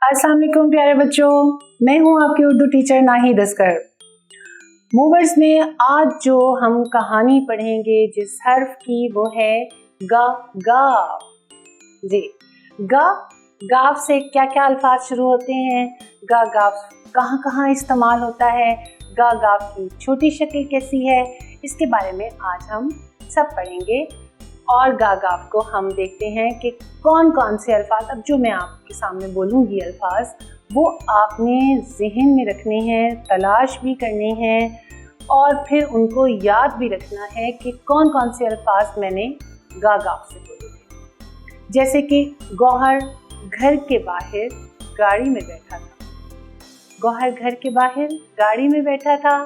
अस्सलाम वालेकुम प्यारे बच्चों, मैं हूं आपकी Urdu teacher Nahid Oscar. Movers में आज जो हम कहानी पढ़ेंगे जिस हर्फ की वो है गा। गाफ जी, गा गाफ से क्या क्या अल्फाज शुरू होते हैं, गा गाफ कहाँ कहाँ इस्तेमाल होता है, गा गाफ की छोटी शक्ल कैसी है, इसके बारे में आज हम सब पढ़ेंगे। और गा गाफ को हम देखते हैं कि कौन कौन से अल्फाज, अब जो मैं आपके सामने बोलूँगी अल्फाज, वो आपने जहन में रखने हैं, तलाश भी करने हैं और फिर उनको याद भी रखना है कि कौन कौन से अल्फाज मैंने गा गाफ से बोले थे। जैसे कि गौहर घर के बाहर गाड़ी में बैठा था। गौहर घर के बाहर गाड़ी में बैठा था,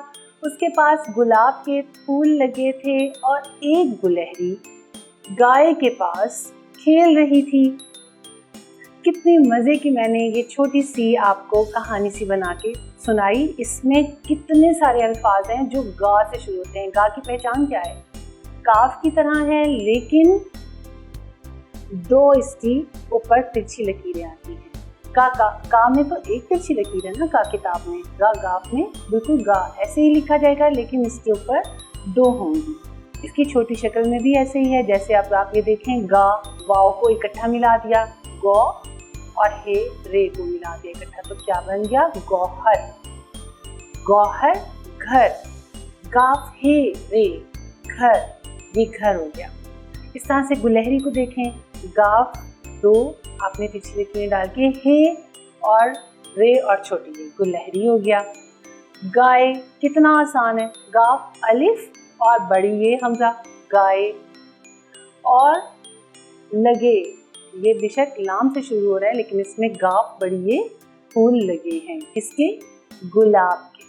उसके पास गुलाब के फूल लगे थे और एक गुलहरी गाय के पास खेल रही थी। कितनी मज़े की मैंने ये छोटी सी आपको कहानी सी बना के सुनाई। इसमें कितने सारे अल्फाज हैं जो गा से शुरू होते हैं। गा की पहचान क्या है? काफ की तरह है लेकिन दो इसकी ऊपर तिरछी लकीरें आती हैं। का में तो एक तिरछी लकीर है ना, का किताब में। गा गाफ में बिल्कुल गा ऐसे ही लिखा जाएगा लेकिन इसके ऊपर दो होंगी। इसकी छोटी शक्ल में भी ऐसे ही है, जैसे आप ये देखें, गा वाव को इकट्ठा मिला दिया, गौ और हे रे को मिला दिया इकट्ठा, तो क्या बन गया? गौहर। गौहर घर, गाफ हे रे घर, ये घर हो गया। इस तरह से गुलहरी को देखें, गाफ दो आपने पिछले लकीरें डाल के, हे और रे और छोटी रे, गुलहरी हो गया। गाय कितना आसान है, गाफ अलिफ और बड़ी ये हमजा, गाय। और लगे, ये बेशक लाम से शुरू हो रहा है लेकिन इसमें गाफ बड़ी ये फूल लगे हैं, किसके? गुलाब के।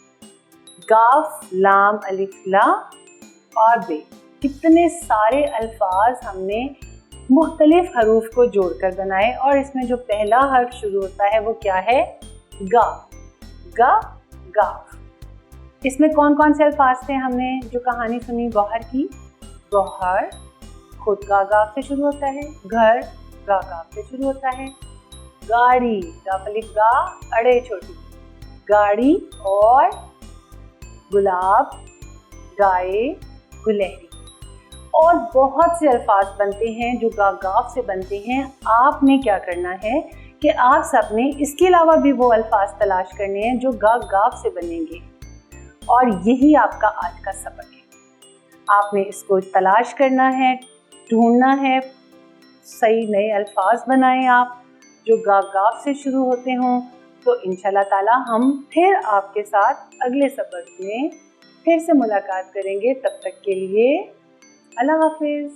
गाफ लाम अलिफ ला और बे, कितने सारे अल्फाज हमने मुख्तलिफ हरूफ को जोड़कर बनाए। और इसमें जो पहला हर्फ शुरू होता है वो क्या है? गा। गा गाफ। इसमें कौन कौन से अल्फाज थे? हमने जो कहानी सुनी गौहर की, गौहर खुद गा गाफ से शुरू होता है, घर गा गाफ से शुरू होता है, गाड़ी गाफलिफ गा अड़े छोटी, गाड़ी और गुलाब, गाय, गुलहरी। और बहुत से अल्फाज बनते हैं जो गा गाफ से बनते हैं। आपने क्या करना है कि आप सबने इसके अलावा भी वो अल्फाज तलाश करने हैं जो गा गाफ से बनेंगे, और यही आपका आज का सबक है। आपने इसको तलाश करना है, ढूंढना है, सही नए अल्फाज बनाएं आप जो गा गाफ से शुरू होते हों। तो इंशाल्लाह ताला हम फिर आपके साथ अगले सबक में फिर से मुलाकात करेंगे। तब तक के लिए अल्लाह हाफिज़।